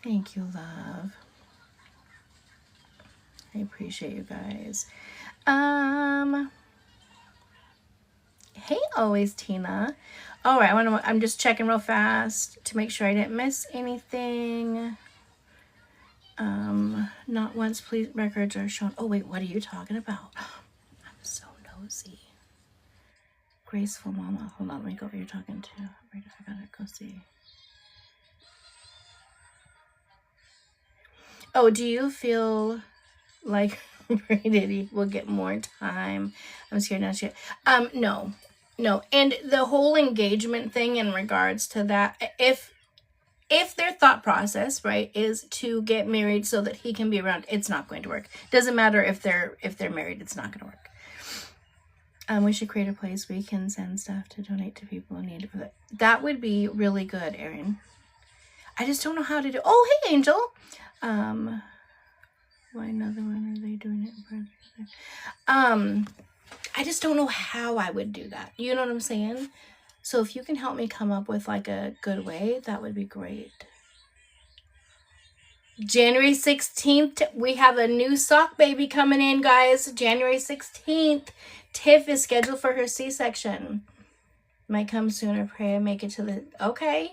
Thank you, love. I appreciate you guys. Hey, always Tina. All right, I'm just checking real fast to make sure I didn't miss anything. Not once please records are shown. Oh wait, what are you talking about? I'm so nosy. Graceful mama. Hold on, let me go over you're talking to. I gotta go see. Oh, do you feel like Brady will get more time? I'm scared now. No. And the whole engagement thing in regards to that, if their thought process, right, is to get married so that he can be around, it's not going to work. Doesn't matter if they're married, it's not going to work. We should create a place we can send stuff to donate to people who need it for that. That would be really good, Erin. I just don't know how to do. Oh, hey, Angel. Why another one? Are they doing it in front? I just don't know how I would do that. You know what I'm saying? So if you can help me come up with like a good way, that would be great. January 16th, we have a new sock baby coming in, guys. January 16th, Tiff is scheduled for her C-section. Might come sooner. Pray I make it to the... Okay.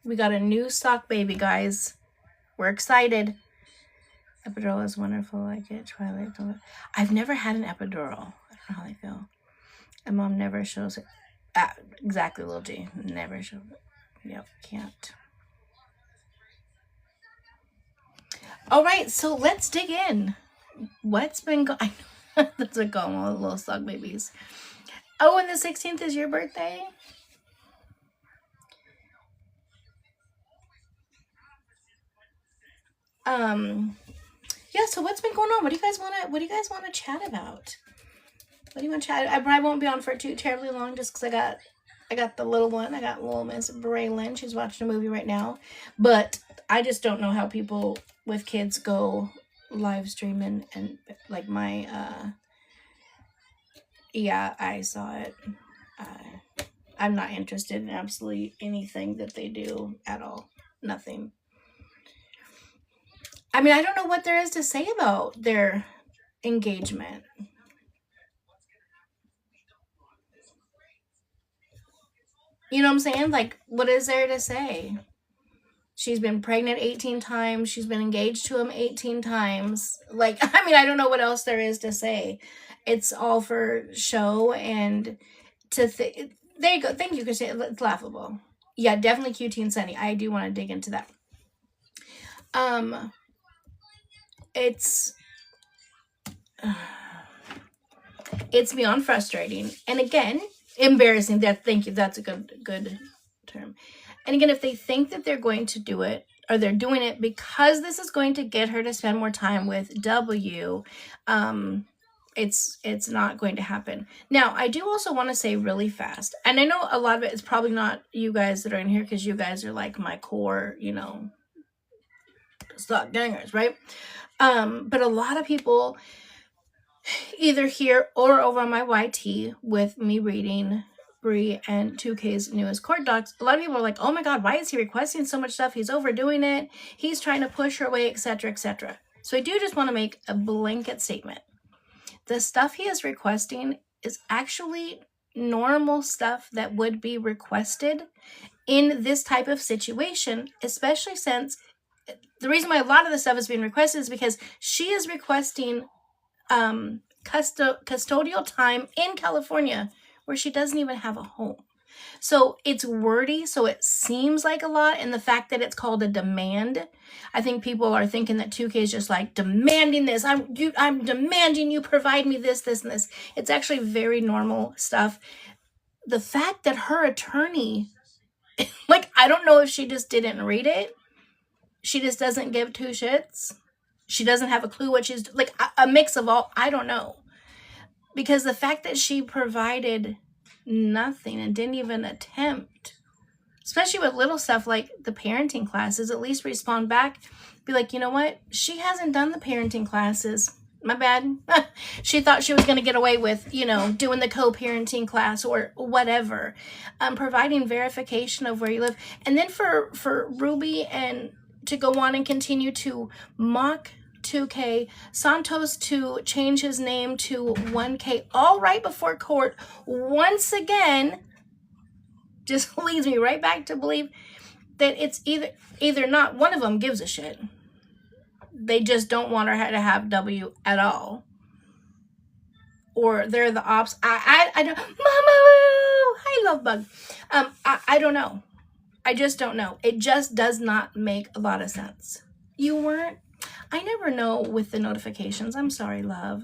We got a new sock baby, guys. We're excited. Epidural is wonderful. I get Twilight. I've never had an epidural. I don't know how they feel. And mom never shows it. Exactly, little G. Never shows it. Yep, can't. All right, so let's dig in. What's been going on? That's a going on with little sock babies. Oh, and the 16th is your birthday? Yeah, so what's been going on? What do you guys want to chat about? What do you want to chat? I probably won't be on for too terribly long just because I got the little one. I got little Miss Braylon. She's watching a movie right now. But I just don't know how people with kids go live streaming and like my yeah, I saw it. I'm not interested in absolutely anything that they do at all. Nothing. I mean, I don't know what there is to say about their engagement. You know what I'm saying? Like, what is there to say? She's been pregnant 18 times. She's been engaged to him 18 times. Like, I mean, I don't know what else there is to say. It's all for show and to there you go. Thank you, Christine. It's laughable. Yeah, definitely QT and Sunny. I do want to dig into that. It's beyond frustrating. And again, embarrassing. Thank you. That's a good term. And again, if they think that they're going to do it, or they're doing it because this is going to get her to spend more time with W, it's not going to happen. Now, I do also want to say really fast, and I know a lot of it is probably not you guys that are in here because you guys are like my core, stock gangers, right? But a lot of people either here or over on my YT with me reading Bri and 2K's newest court docs, a lot of people are like, oh my god, why is he requesting so much stuff? He's overdoing it. He's trying to push her away, etc., etc. So I do just want to make a blanket statement. The stuff he is requesting is actually normal stuff that would be requested in this type of situation, especially since the reason why a lot of the stuff is being requested is because she is requesting custodial time in California where she doesn't even have a home. So it's wordy, so it seems like a lot, and the fact that it's called a demand, I think people are thinking that 2K is just like demanding this. I'm demanding you provide me this, and this. It's actually very normal stuff. The fact that her attorney, like, I don't know if she just didn't read it. She just doesn't give two shits. She doesn't have a clue what she's like, a mix of all. I don't know. Because the fact that she provided nothing and didn't even attempt, especially with little stuff like the parenting classes, at least respond back, be like, you know what? She hasn't done the parenting classes. My bad. She thought she was going to get away with, doing the co-parenting class or whatever. Providing verification of where you live. And then for Ruby and to go on and continue to mock 2K, Santos to change his name to 1K, all right before court, once again, just leads me right back to believe that it's either not one of them gives a shit. They just don't want her to have W at all. Or they're the ops. I don't, Mama Woo! Hi, Love Bug. I don't know. I just don't know. It just does not make a lot of sense. You weren't? I never know with the notifications. I'm sorry, love.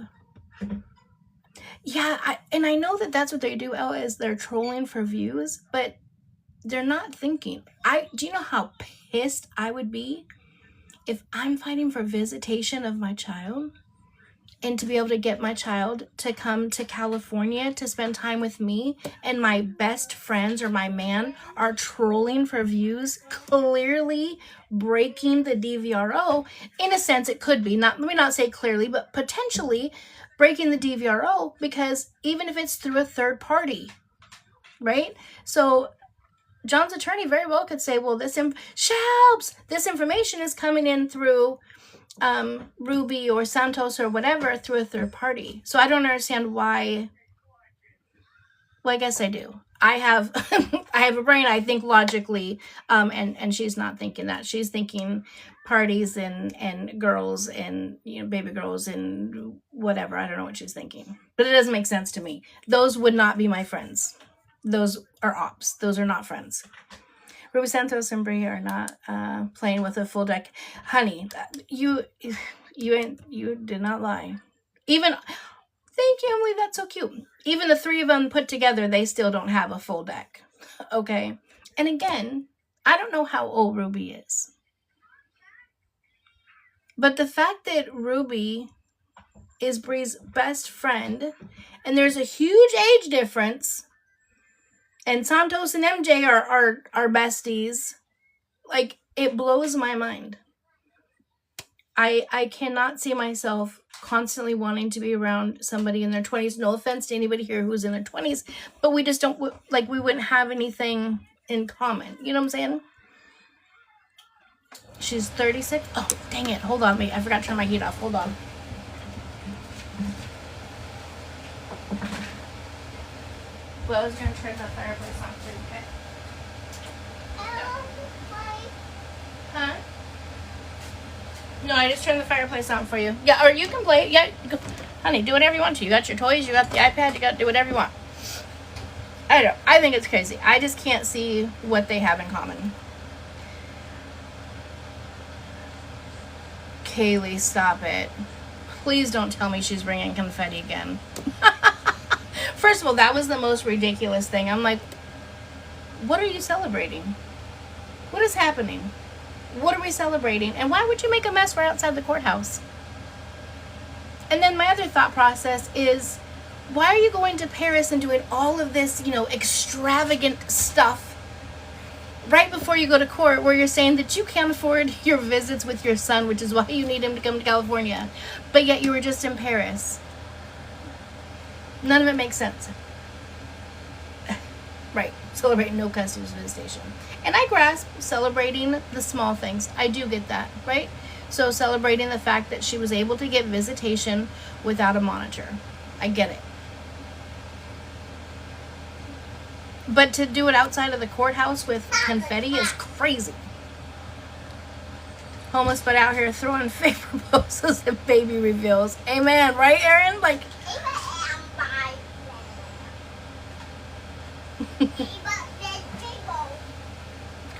Yeah, and I know that that's what they do, Ella, is they're trolling for views, but they're not thinking. Do you know how pissed I would be if I'm fighting for visitation of my child and to be able to get my child to come to California to spend time with me, and my best friends or my man are trolling for views, clearly breaking the DVRO. In a sense, it could be, let me not say clearly, but potentially breaking the DVRO, because even if it's through a third party, right? So John's attorney very well could say, well, this information is coming in through Ruby or Santos or whatever, through a third party. So I don't understand why. Well, I guess I do. I have I have a brain. I think logically, and she's not thinking that. She's thinking parties and girls and, you know, baby girls and whatever. I don't know what she's thinking, but it doesn't make sense to me. Those would not be my friends. Those are ops. Those are not friends. Ruby Santos and Bri are not playing with a full deck. Honey, you did not lie. Even, thank you, Emily, that's so cute. Even the three of them put together, they still don't have a full deck. Okay? And again, I don't know how old Ruby is. But the fact that Ruby is Bri's best friend, and there's a huge age difference, and Santos and MJ are besties, like, it blows my mind. I cannot see myself constantly wanting to be around somebody in their 20s. No offense to anybody here who's in their 20s, but we just don't, like, we wouldn't have anything in common. You know what I'm saying? She's 36. Oh, dang it. Hold on. Wait, I forgot to turn my heat off. Hold on. Well, I was going to turn the fireplace on too, okay? Huh? No, I just turned the fireplace on for you. Yeah, or you can play. Yeah, go. Honey, do whatever you want to. You got your toys, you got the iPad, you got to do whatever you want. I don't know. I think it's crazy. I just can't see what they have in common. Kaylee, stop it. Please don't tell me she's bringing confetti again. First of all, that was the most ridiculous thing. I'm like, what are you celebrating? What is happening? What are we celebrating? And why would you make a mess right outside the courthouse? And then my other thought process is, why are you going to Paris and doing all of this, you know, extravagant stuff right before you go to court, where you're saying that you can't afford your visits with your son, which is why you need him to come to California, but yet you were just in Paris? None of it makes sense. Right. Celebrating no custody visitation. And I grasp celebrating the small things. I do get that, right? So celebrating the fact that she was able to get visitation without a monitor. I get it. But to do it outside of the courthouse with confetti is crazy. Homeless but out here throwing fake proposals and baby reveals. Amen, right, Erin? Like,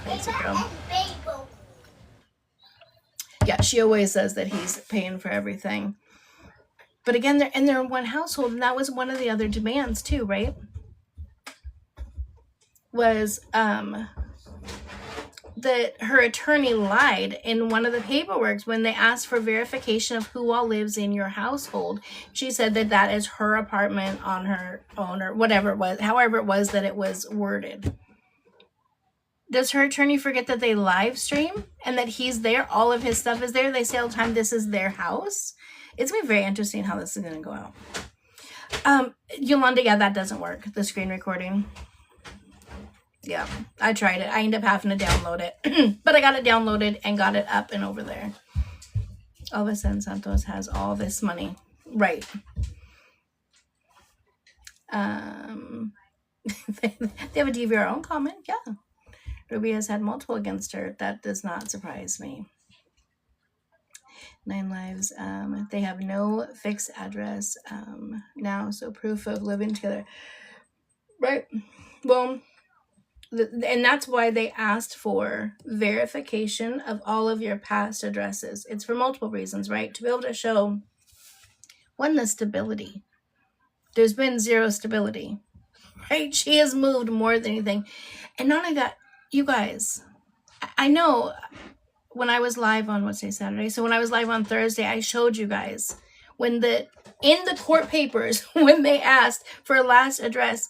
crazy girl. Yeah, she always says that he's paying for everything. But again, they're in one household, and that was one of the other demands too, right? Was that her attorney lied in one of the paperwork when they asked for verification of who all lives in your household. She said that that is her apartment on her own, or whatever it was, however it was that it was worded. Does her attorney forget that they live stream and that he's there? All of his stuff is there. They say all the time, this is their house. It's going to be very interesting how this is going to go out. Yolanda, yeah, that doesn't work. The screen recording. Yeah, I tried it. I ended up having to download it. But I got it downloaded and got it up and over there. All of a sudden, Santos has all this money. Right. They have a DVR own comment. Yeah. Ruby has had multiple against her. That does not surprise me. 9 lives. They have no fixed address now, so proof of living together. Right. Well, and that's why they asked for verification of all of your past addresses. It's for multiple reasons, right? To be able to show, one, the stability. There's been zero stability, right? She has moved more than anything. And not only that, you guys, I know when I was live on, what's today, Saturday? So when I was live on Thursday, I showed you guys when in the court papers, when they asked for a last address,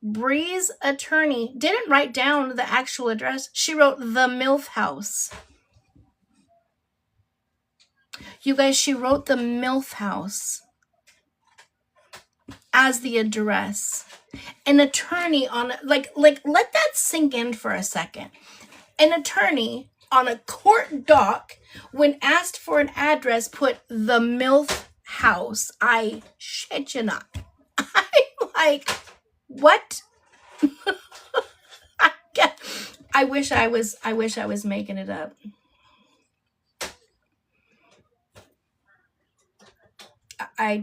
Bri's attorney didn't write down the actual address. She wrote the MILF house. You guys, she wrote the MILF house as the address. An attorney on, like, let that sink in for a second. An attorney on a court dock, when asked for an address, put the MILF house. I shit you not. I'm like, what? I wish I was making it up. I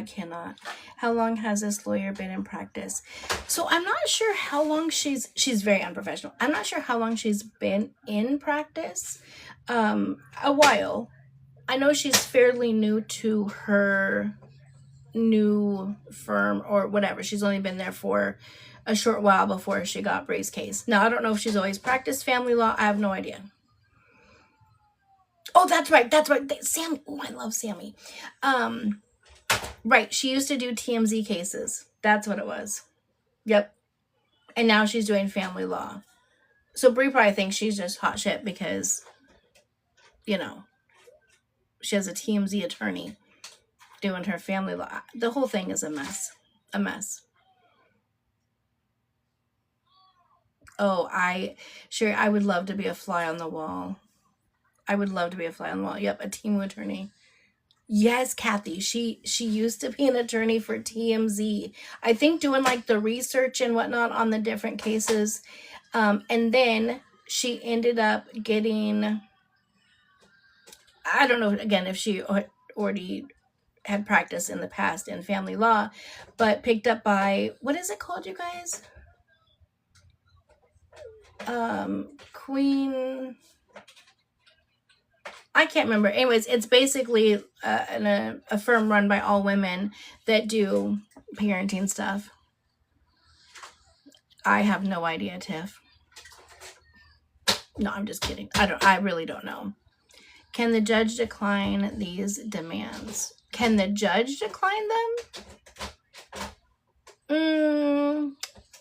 cannot. How long has this lawyer been in practice? So I'm not sure how long she's very unprofessional. I'm not sure how long she's been in practice. A while. I know she's fairly new to her new firm or whatever. She's only been there for a short while before she got Bri's case. Now, I don't know if she's always practiced family law. I have no idea. Oh, that's right. Sammy. Oh, I love Sammy. Right. She used to do TMZ cases. That's what it was. Yep. And now she's doing family law. So Bri probably thinks she's just hot shit because, you know, she has a TMZ attorney doing her family law. The whole thing is a mess. A mess. Oh, I would love to be a fly on the wall. I would love to be a fly on the wall. Yep, a Timu attorney. Yes, Kathy. She used to be an attorney for TMZ. I think doing like the research and whatnot on the different cases. And then she ended up getting, I don't know, again, if she already had practiced in the past in family law, but picked up by, what is it called, you guys? Queen, I can't remember. Anyways, it's basically a firm run by all women that do parenting stuff. I have no idea, Tiff. No, I'm just kidding. I really don't know. Can the judge decline these demands? Can the judge decline them?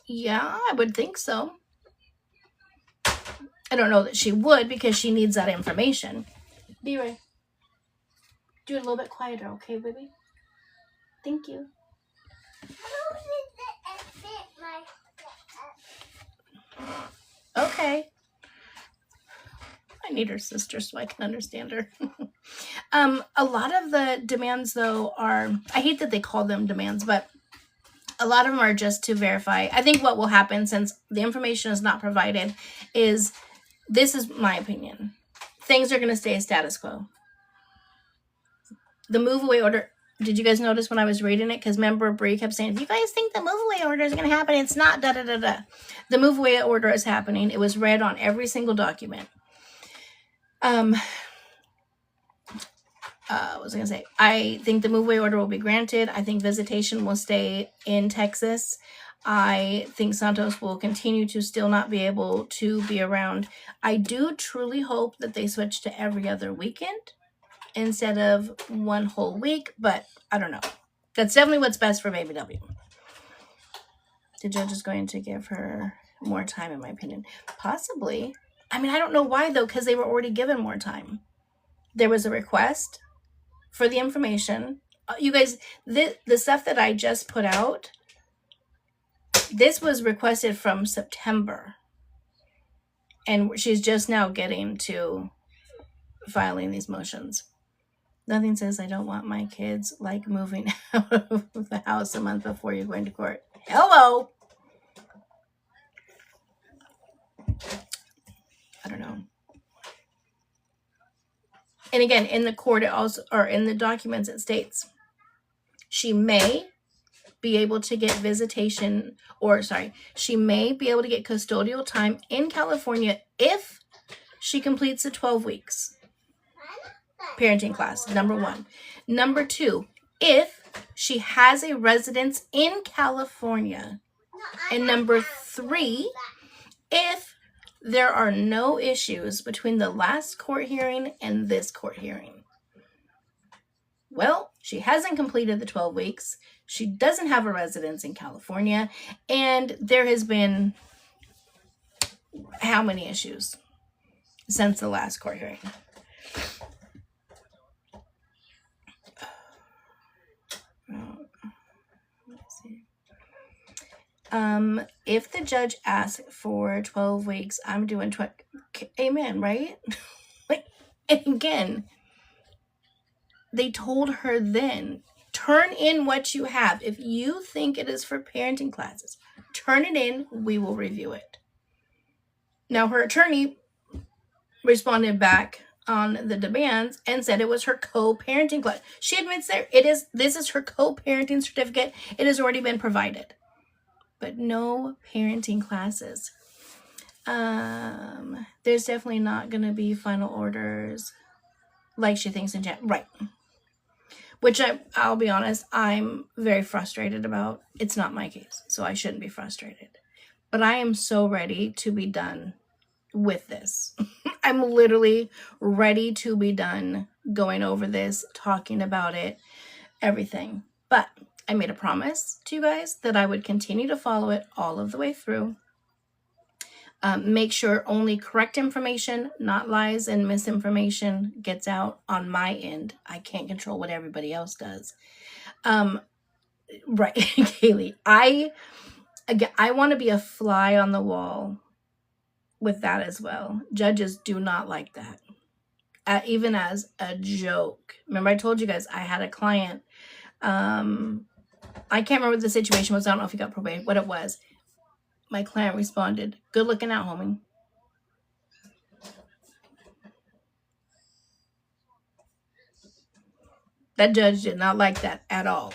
Yeah, I would think so. I don't know that she would because she needs that information. Be right. Do it a little bit quieter, okay, baby? Thank you. Okay. I need her sister so I can understand her. A lot of the demands, though, are, I hate that they call them demands, but a lot of them are just to verify. I think what will happen, since the information is not provided, is, this is my opinion, things are going to stay status quo. The move away order, did you guys notice when I was reading it? Because remember, Bri kept saying, if you guys think the move away order is going to happen, it's not, da-da-da-da. The move away order is happening. It was read on every single document. What was I going to say? I think the move away order will be granted. I think visitation will stay in Texas. I think Santos will continue to still not be able to be around. I do truly hope that they switch to every other weekend instead of one whole week, but I don't know. That's definitely what's best for Baby W. The judge is going to give her more time, in my opinion. Possibly. I mean, I don't know why, though, because they were already given more time. There was a request for the information. You guys, the stuff that I just put out, This was requested from September, and she's just now getting to filing these motions. Nothing says I don't want my kids like moving out of the house a month before you're going to court. Hello. I don't know. And again, in the court, it also, or in the documents, it states she may be able to get visitation, or sorry, she may be able to get custodial time in California if she completes the 12 weeks parenting class, number one. Number two, if she has a residence in California. And number three, if there are no issues between the last court hearing and this court hearing. Well, she hasn't completed the 12 weeks. She doesn't have a residence in California. And there has been how many issues since the last court hearing? Let's see. If the judge asks for 12 weeks, I'm doing 20. Amen, right? Like, and again, they told her then, turn in what you have. If you think it is for parenting classes, turn it in. We will review it. Now, her attorney responded back on the demands and said it was her co-parenting class. She admits there this is her co-parenting certificate. It has already been provided, but no parenting classes. There's definitely not going to be final orders like she thinks in January. Right. Which I'll be honest, I'm very frustrated about. It's not my case, so I shouldn't be frustrated. But I am so ready to be done with this. I'm literally ready to be done going over this, talking about it, everything. But I made a promise to you guys that I would continue to follow it all of the way through. Make sure only correct information, not lies and misinformation, gets out on my end. I can't control what everybody else does. Right, Kaylee. I want to be a fly on the wall with that as well. Judges do not like that. Even as a joke. Remember, I told you guys I had a client. I can't remember what the situation was. I don't know if he got probate, what it was. My client responded, "Good looking out, homie." That judge did not like that at all.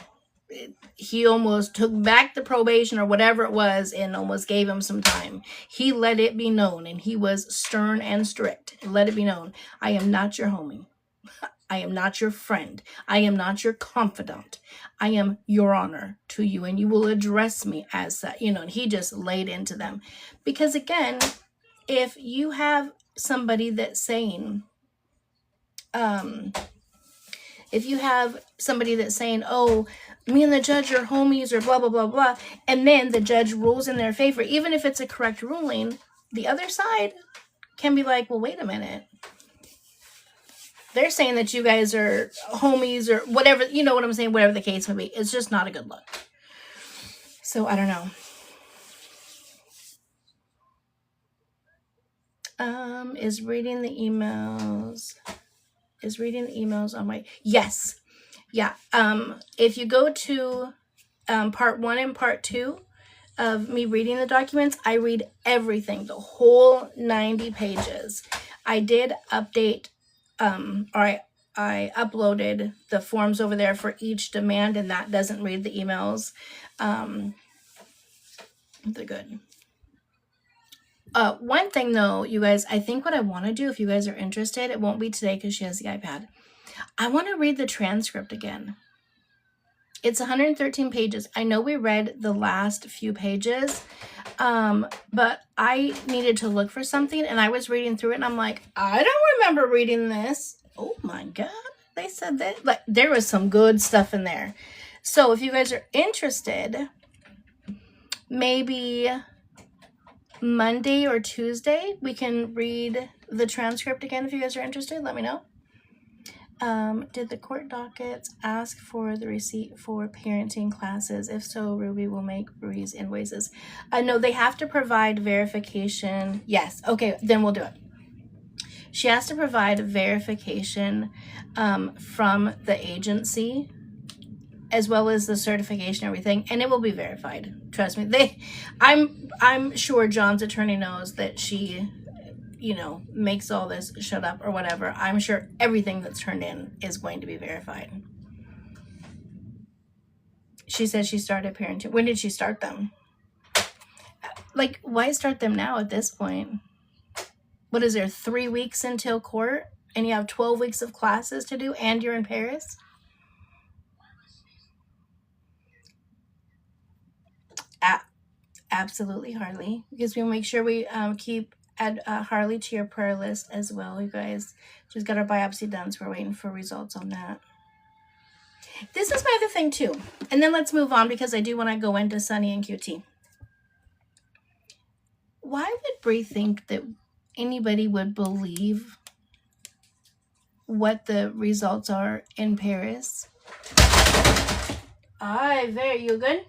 He almost took back the probation or whatever it was and almost gave him some time. He let it be known, and he was stern and strict. Let it be known, I am not your homie. I am not your friend. I am not your confidant. I am your honor to you, and you will address me as that. And he just laid into them. Because again, if you have somebody that's saying, oh, me and the judge are homies or blah, blah, blah, blah, and then the judge rules in their favor, even if it's a correct ruling, the other side can be like, well, wait a minute. They're saying that you guys are homies or whatever, you know what I'm saying, whatever the case may be. It's just not a good look. So I don't know. Is reading the emails on my, yes. Yeah. If you go to part 1 and part 2 of me reading the documents, I read everything, the whole 90 pages. I did update, I uploaded the forms over there for each demand, and that doesn't read the emails. They're good. One thing though, you guys, I think what I want to do, if you guys are interested, it won't be today because she has the iPad. I want to read the transcript again. It's 113 pages. I know we read the last few pages, but I needed to look for something, and I was reading through it, and I'm like, I don't remember reading this. Oh my God. They said that. Like, there was some good stuff in there. So if you guys are interested, maybe Monday or Tuesday, we can read the transcript again. If you guys are interested, let me know. Did the court dockets ask for the receipt for parenting classes? If so, Ruby will make Ruby's invoices. No, they have to provide verification. Yes. Okay, then we'll do it. She has to provide verification from the agency, as well as the certification, everything, and it will be verified. Trust me. I'm sure John's attorney knows that she, makes all this shut up or whatever. I'm sure everything that's turned in is going to be verified. She says she started parenting. When did she start them? Like, why start them now at this point? What is there, 3 weeks until court? And you have 12 weeks of classes to do, and you're in Paris? Absolutely, Harley. Because we'll make sure we add Harley to your prayer list as well, you guys. She's got her biopsy done, so we're waiting for results on that. This is my other thing, too. And then let's move on, because I do want to go into Sunny and QT. Why would Brie think that anybody would believe what the results are in Paris? You good?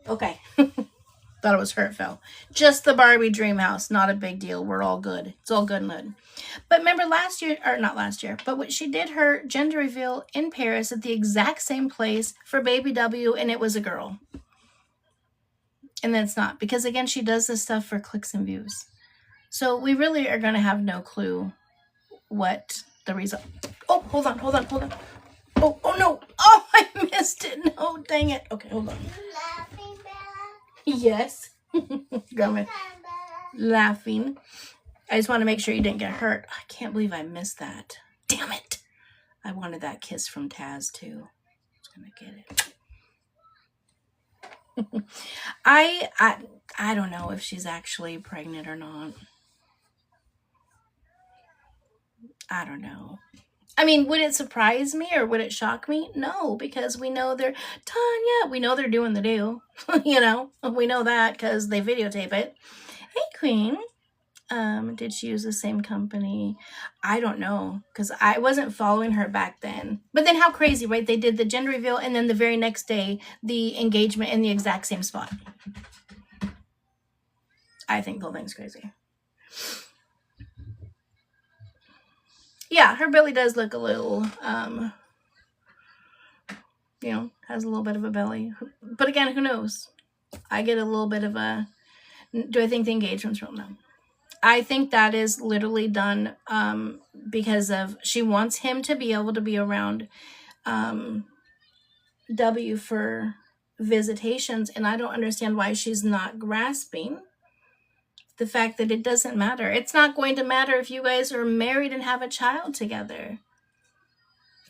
Okay. Thought it was her, it fell. Just the Barbie dream house. Not a big deal. We're all good. It's all good and good. But remember last year, or not last year, but what she did her gender reveal in Paris at the exact same place for baby W, and it was a girl. And then it's not. Because again, she does this stuff for clicks and views. So we really are going to have no clue what the result. Oh, hold on. Oh no. Oh, I missed it. No, dang it. Okay, hold on. Laughing, Bella? Yes. Grandma laughing. I just want to make sure you didn't get hurt. I can't believe I missed that. Damn it. I wanted that kiss from Taz too. I was going to get it. I don't know if she's actually pregnant or not. I don't know. I mean, would it surprise me or would it shock me? No, because we know we know they're doing the do. We know that because they videotape it. Hey, Queen. Did she use the same company? I don't know, because I wasn't following her back then. But then how crazy, right? They did the gender reveal and then the very next day, the engagement in the exact same spot. I think the whole thing's crazy. Yeah, her belly does look a little, has a little bit of a belly. But again, who knows? I get a little bit of a, do I think the engagement's real? No. I think that is literally done because of, she wants him to be able to be around W for visitations, and I don't understand why she's not grasping the fact that it doesn't matter. It's not going to matter if you guys are married and have a child together.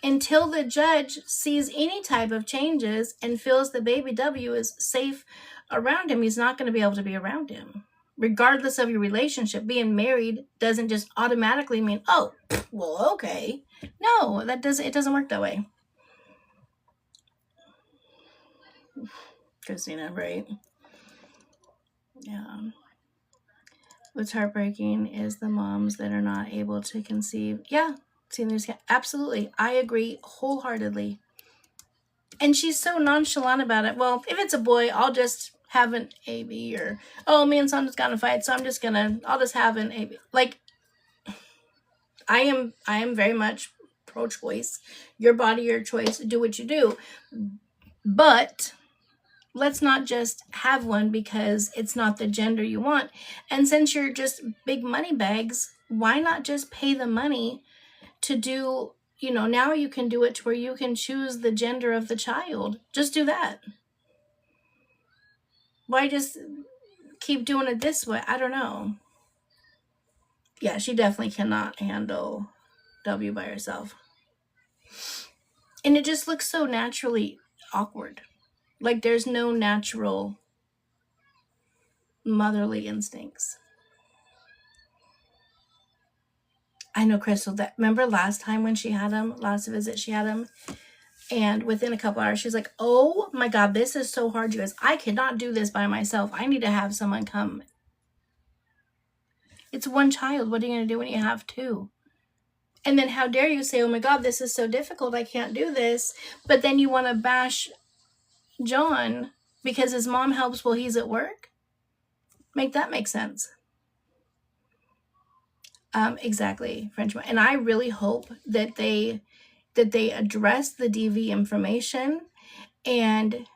Until the judge sees any type of changes and feels the baby W is safe around him, he's not going to be able to be around him. Regardless of your relationship, being married doesn't just automatically mean, oh, well, okay. No, it doesn't work that way. Christina, right? Yeah. What's heartbreaking is the moms that are not able to conceive. Yeah, absolutely. I agree wholeheartedly. And she's so nonchalant about it. Well, if it's a boy, I'll just have an AB, or, oh, me and son just got in a fight, so I'll just have an AB. Like, I am very much pro-choice. Your body, your choice. Do what you do. But let's not just have one because it's not the gender you want. And since you're just big money bags, why not just pay the money to do, now you can do it to where you can choose the gender of the child. Just do that. Why just keep doing it this way? I don't know. Yeah, she definitely cannot handle W by herself. And it just looks so naturally awkward. Like there's no natural motherly instincts. I know, Crystal, remember last time when she had him, last visit she had him, and within a couple hours she's like, oh my God, this is so hard, you guys. I cannot do this by myself. I need to have someone come. It's one child. What are you going to do when you have two? And then how dare you say, oh my God, this is so difficult, I can't do this. But then you want to bash John because his mom helps while he's at work? Make that make sense. Exactly, French. And I really hope that they address the DV information and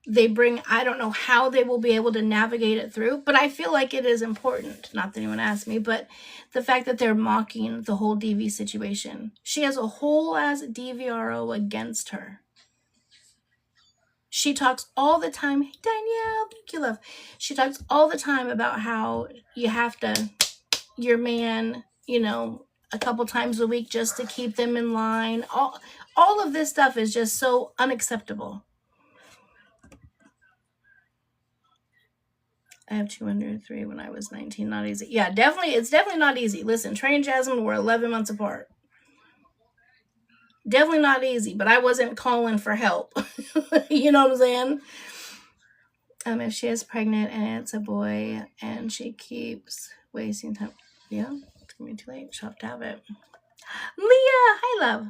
they bring, I don't know how they will be able to navigate it through, but I feel like it is important. Not that anyone asked me, but the fact that they're mocking the whole DV situation. She has a whole ass DVRO against her. She talks all the time. Hey, Danielle, thank you, love. She talks all the time about how you have to, your man, you know, a couple times a week just to keep them in line. All of this stuff is just so unacceptable. I have 203 when I was 19. Not easy. Yeah, definitely. It's definitely not easy. Listen, Trey and Jasmine were 11 months apart. Definitely not easy, but I wasn't calling for help. You know what I'm saying? If she is pregnant and it's a boy and she keeps wasting time. Yeah, it's going to be too late. She'll have to have it. Leah. Hi, love.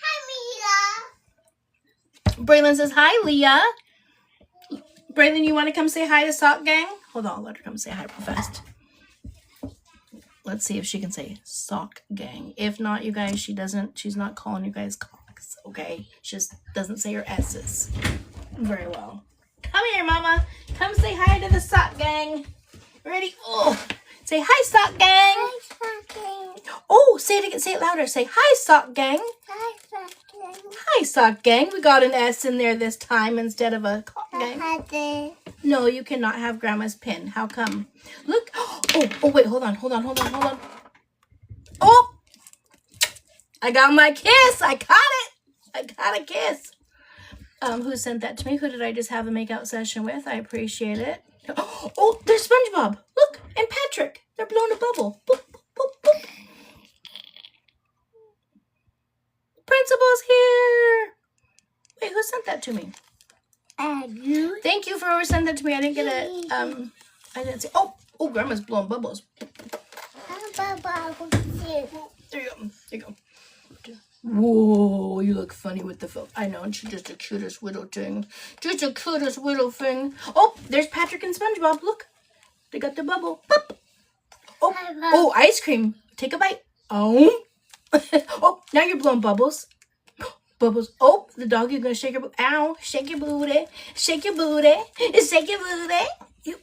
Hi, Leah. Braylon says, hi, Leah. Braylon, you want to come say hi to Sock Gang? Hold on, let her come say hi real fast. Let's see if she can say Sock Gang. If not, you guys, she's not calling you guys cocks, okay? She just doesn't say her S's very well. Come here, mama. Come say hi to the Sock Gang. Ready? Oh, say hi, Sock Gang. Hi, Sock Gang. Oh, say it again. Say it louder. Say hi, Sock Gang. Hi, Sock Gang. Hi, Sock Gang. We got an S in there this time instead of a cock gang. No, you cannot have Grandma's pin. How come? Look. Oh, wait. Hold on. Oh, I got my kiss. I got it. I got a kiss. Who sent that to me? Who did I just have a makeout session with? I appreciate it. Oh, there's SpongeBob. Look, and Patrick. They're blowing a bubble. Boop, boop, boop. Principal's here. Wait, who sent that to me? You. Thank you for whoever sent that to me. I didn't get it. I didn't see. Oh, Grandma's blowing bubbles. There you go. Whoa, you look funny with the phone. I know, and she's just the cutest little thing. Oh, there's Patrick and SpongeBob. Look, they got the bubble. Pop. Oh, ice cream. Take a bite. Oh. Oh, now you're blowing bubbles. Bubbles. Oh, the dog, you're going to shake your booty. Ow, shake your booty. Shake your booty. Shake your booty.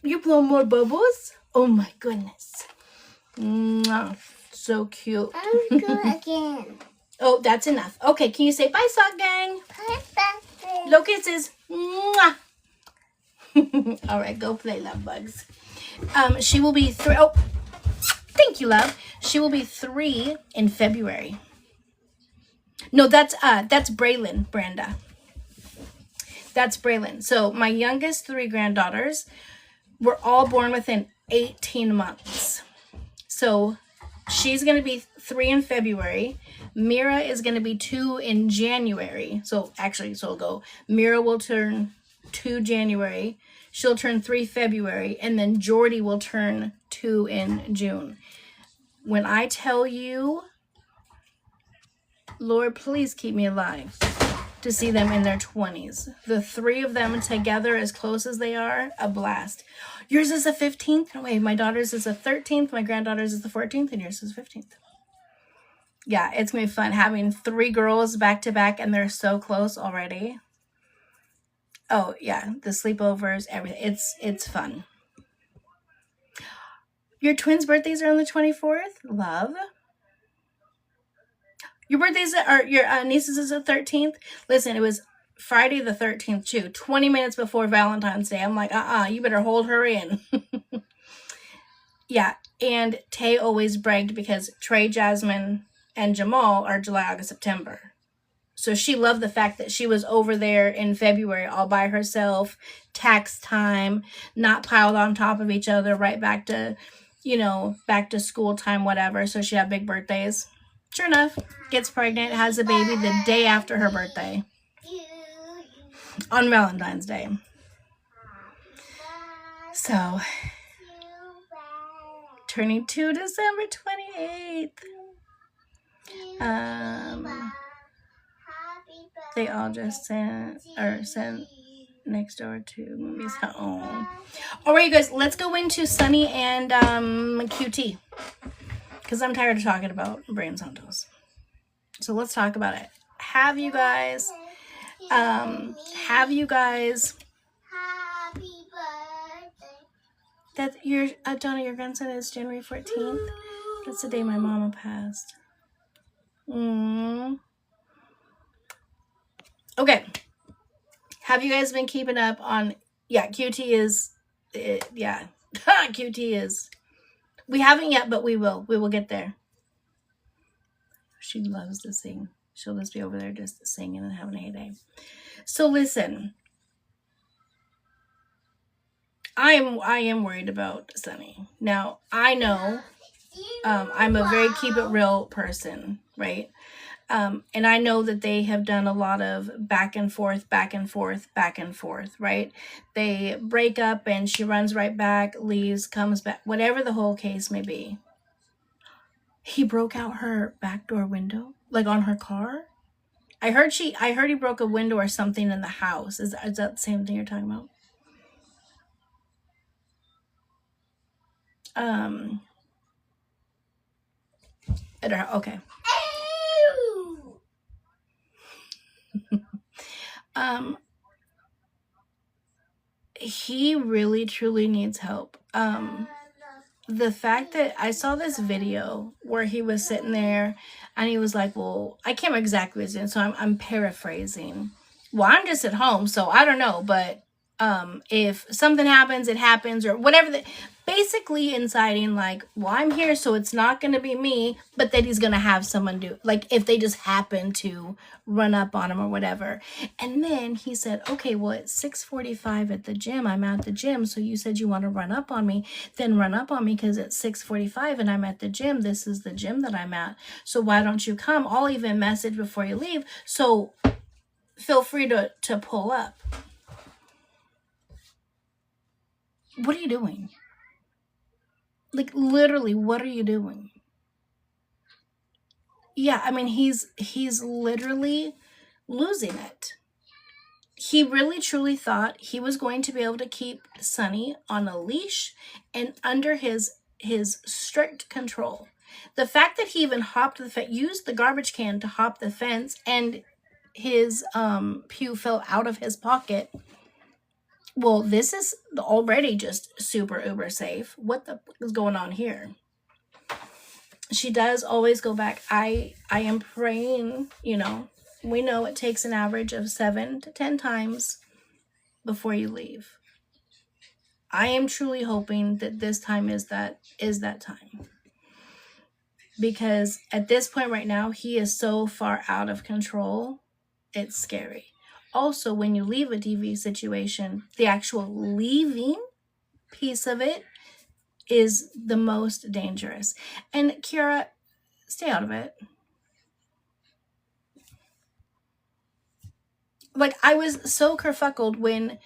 You're blowing more bubbles? Oh, my goodness. Mwah. So cute. I'm good again. Oh, that's enough. Okay, can you say bye, Sock Gang? Bye, Sock Gang. No kisses. Mwah. All right, go play, love bugs. She will be 3. Oh, thank you, love. She will be 3 in February. No, that's Braylon, Branda. That's Braylon. So my youngest 3 granddaughters were all born within 18 months. So she's going to be 3 in February. Mira is going to be 2 in January. So it'll go. Mira will turn 2 January. She'll turn 3 February. And then Jordy will turn 2 in June. When I tell you, Lord, please keep me alive to see them in their 20s. The 3 of them together, as close as they are, a blast. Yours is the 15th? No, wait, my daughter's is the 13th, my granddaughter's is the 14th, and yours is the 15th. Yeah, it's going to be fun having 3 girls back to back, and they're so close already. Oh, yeah, the sleepovers, everything. It's fun. Your twins' birthdays are on the 24th? Love. Your birthdays are your niece's is the 13th. Listen, it was Friday the 13th too. 20 minutes before Valentine's Day. I'm like, you better hold her in. Yeah, and Tay always bragged because Trey, Jasmine, and Jamal are July, August, September. So she loved the fact that she was over there in February all by herself, tax time, not piled on top of each other, right back to, back to school time, whatever. So she had big birthdays. Sure enough, gets pregnant, has a baby the day after her birthday. On Valentine's Day. So, turning 2 December 28th. They all just sent next door to movies. Oh. All right, you guys, let's go into Sunny and QT. Because I'm tired of talking about Brand Santos. So let's talk about it. Have you guys that your Donna, your grandson is January 14th? That's the day my mama passed. Okay. Have you guys been keeping up on, QT is, QT is, we haven't yet, but we will get there. She loves to sing. She'll just be over there just singing and having a heyday. So listen, I am worried about Sunny. Now, I know I'm a very keep it real person, right? And I know that they have done a lot of back and forth, right? They break up and she runs right back, leaves, comes back, whatever the whole case may be. He broke out her back door window, like on her car. I heard he broke a window or something in the house. Is that the same thing you're talking about? At her, okay. He really truly needs help. The fact that I saw this video where he was sitting there and he was like, well, I can't remember exactly what it is, so I'm paraphrasing. Well, I'm just at home, so I don't know, but if something happens, it happens, or whatever. Basically inciting like, well, I'm here, so it's not going to be me, but that he's going to have someone do, like, if they just happen to run up on him or whatever. And then he said, okay, well, it's 6:45 at the gym. I'm at the gym, so you said you want to run up on me. Then run up on me because it's 6:45 and I'm at the gym. This is the gym that I'm at. So why don't you come? I'll even message before you leave. So feel free to pull up. What are you doing? Like, literally, what are you doing? Yeah, I mean, he's literally losing it. He really truly thought he was going to be able to keep Sunny on a leash and under his strict control. The fact that he even hopped the fence, used the garbage can to hop the fence, and his pew fell out of his pocket. Well, this is already just super uber safe. What the is going on here? She does always go back. I am praying, we know it takes an average of 7 to 10 times before you leave. I am truly hoping that this time is that time. Because at this point right now, he is so far out of control, it's scary. Also, when you leave a DV situation, the actual leaving piece of it is the most dangerous. And Kiara, stay out of it. Like, I was so kerfuckled when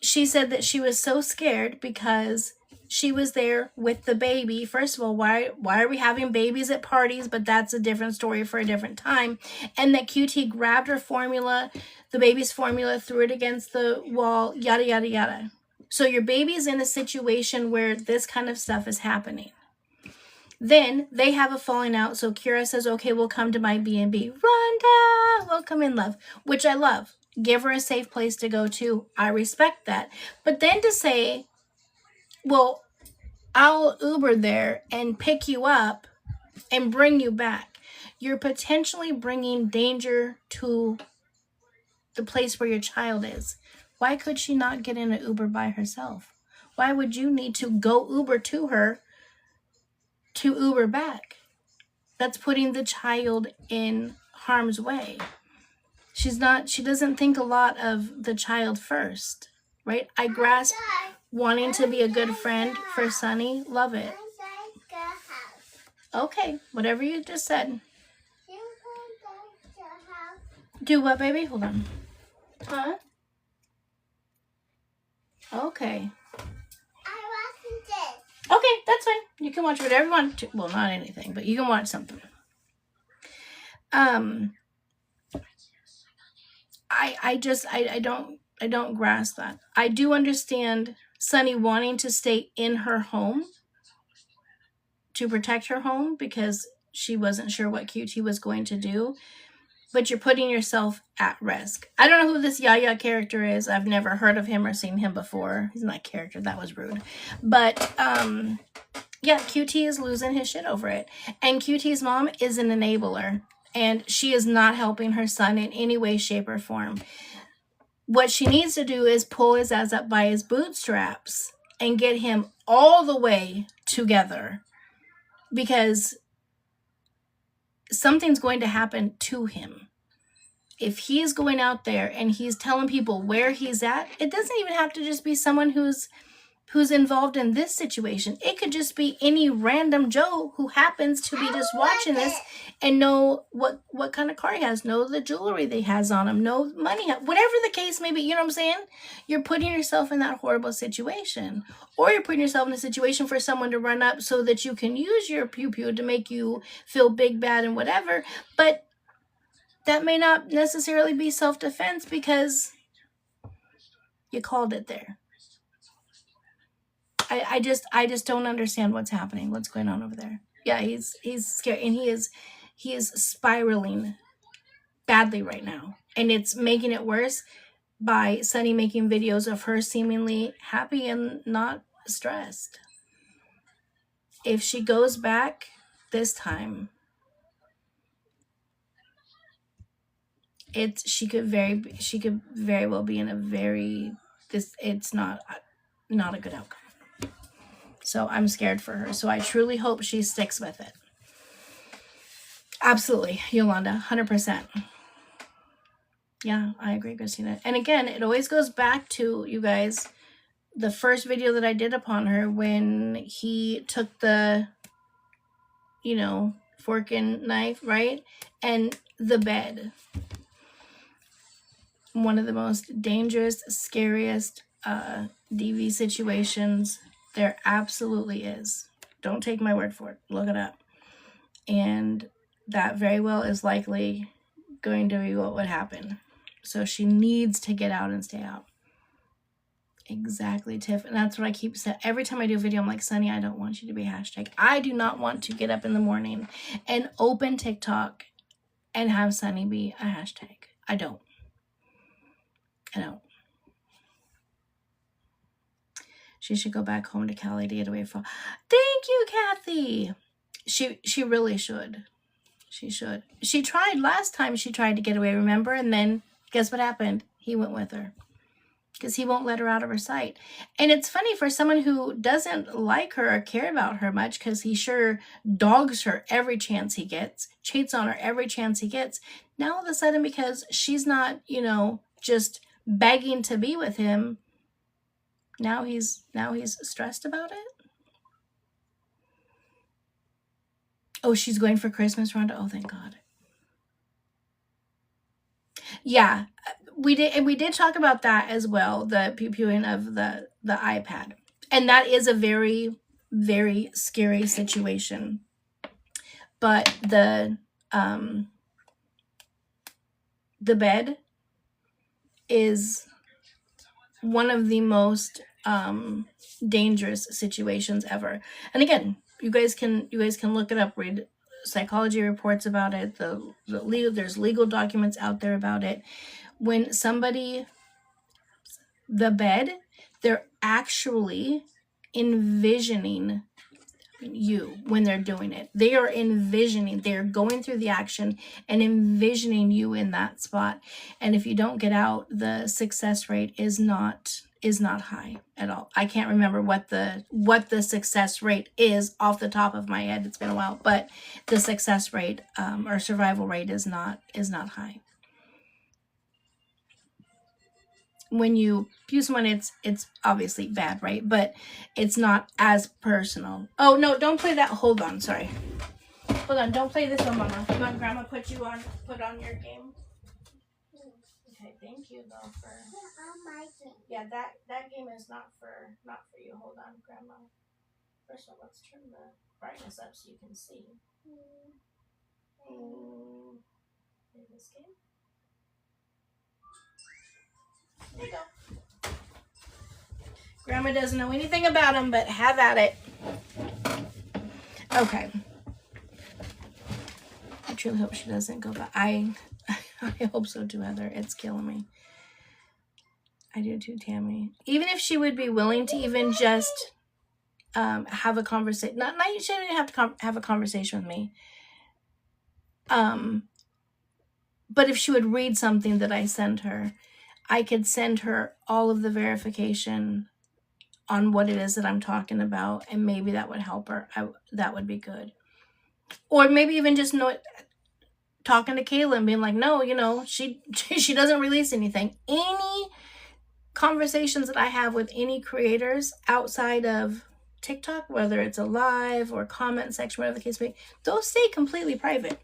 she said that she was so scared because she was there with the baby. First of all, why are we having babies at parties? But that's a different story for a different time. And that QT grabbed her formula, the baby's formula, threw it against the wall, yada, yada, yada. So your baby's in a situation where this kind of stuff is happening. Then they have a falling out. So Kira says, okay, we'll come to my B&B. Rhonda, welcome in, love, which I love. Give her a safe place to go to. I respect that. But then to say, well, I'll Uber there and pick you up and bring you back. You're potentially bringing danger to the place where your child is. Why could she not get in an Uber by herself? Why would you need to go Uber to her to Uber back? That's putting the child in harm's way. She doesn't think a lot of the child first, right? I grasp wanting to be a good friend for Sunny. Love it. Okay, whatever you just said. Do what, baby? Hold on. Huh? Okay. Okay, that's fine. You can watch whatever you want to. Well, not anything, but you can watch something. Um, I don't grasp that. I do understand Sunny wanting to stay in her home to protect her home because she wasn't sure what QT was going to do, but you're putting yourself at risk. I don't know who this Yaya character is. I've never heard of him or seen him before. He's not a character. That was rude. But yeah, QT is losing his shit over it. And QT's mom is an enabler. And she is not helping her son in any way, shape, or form. What she needs to do is pull his ass up by his bootstraps and get him all the way together. Because something's going to happen to him. If he's going out there and he's telling people where he's at, it doesn't even have to just be someone who's involved in this situation. It could just be any random Joe who happens to be just watching this and know what kind of car he has, know the jewelry they has on him, know money, whatever the case may be. You know what I'm saying? You're putting yourself in that horrible situation, or you're putting yourself in a situation for someone to run up so that you can use your pew pew to make you feel big, bad, and whatever. But that may not necessarily be self-defense because you called it there. I just don't understand what's happening. What's going on over there? Yeah, he's scared, and he is spiraling badly right now, and it's making it worse by Sunny making videos of her seemingly happy and not stressed. If she goes back this time, she could very well be in a very it's not a good outcome. So I'm scared for her. So I truly hope she sticks with it. Absolutely, Yolanda, 100%. Yeah, I agree, Christina. And again, it always goes back to, you guys, the first video that I did upon her when he took the, fork and knife, right? And the bed. One of the most dangerous, scariest DV situations there absolutely is. Don't take my word for it. Look it up. And that very well is likely going to be what would happen. So she needs to get out and stay out. Exactly, Tiff. And that's what I keep saying. Every time I do a video, I'm like, Sunny, I don't want you to be hashtag. I do not want to get up in the morning and open TikTok and have Sunny be a hashtag. I don't. She should go back home to Cali to get away from. Thank you, Kathy. She really should. She should. She tried last time. She tried to get away, remember? And then guess what happened? He went with her because he won't let her out of her sight. And it's funny for someone who doesn't like her or care about her much, because he sure dogs her every chance he gets, cheats on her every chance he gets. Now all of a sudden, because she's not, just begging to be with him, now he's stressed about it. Oh, she's going for Christmas, Rhonda. Oh, thank God. Yeah, we did talk about that as well, the pew-pewing of the iPad. And that is a very, very scary situation. But the bed is one of the most dangerous situations ever. And again, you guys can look it up, read psychology reports about it. There's legal documents out there about it. When somebody, the bed, they're actually envisioning you when they're doing it. They are envisioning, they're going through the action and envisioning you in that spot. And if you don't get out, the success rate is not high at all. I can't remember what the success rate is off the top of my head. It's been a while, but the success rate or survival rate is not high. When you use one, it's obviously bad, right? But it's not as personal. Oh no, don't play that. Hold on, sorry. Hold on, don't play this one, Mama. You want Grandma put on your game? Okay, thank you though for. Yeah, that game is not for you. Hold on, Grandma. First of all, let's turn the brightness up so you can see. this game. There you go. Grandma doesn't know anything about them, but have at it. Okay. I truly hope she doesn't go back. I hope so too, Heather. It's killing me. I do too, Tammy. Even if she would be willing to even just have a conversation. Not she didn't have to have a conversation with me. But if she would read something that I send her, I could send her all of the verification on what it is that I'm talking about, and maybe that would help her. That would be good. Or maybe even just talking to Kayla and being like, no, she doesn't release anything. Any conversations that I have with any creators outside of TikTok, whether it's a live or comment section, whatever the case may be, those stay completely private.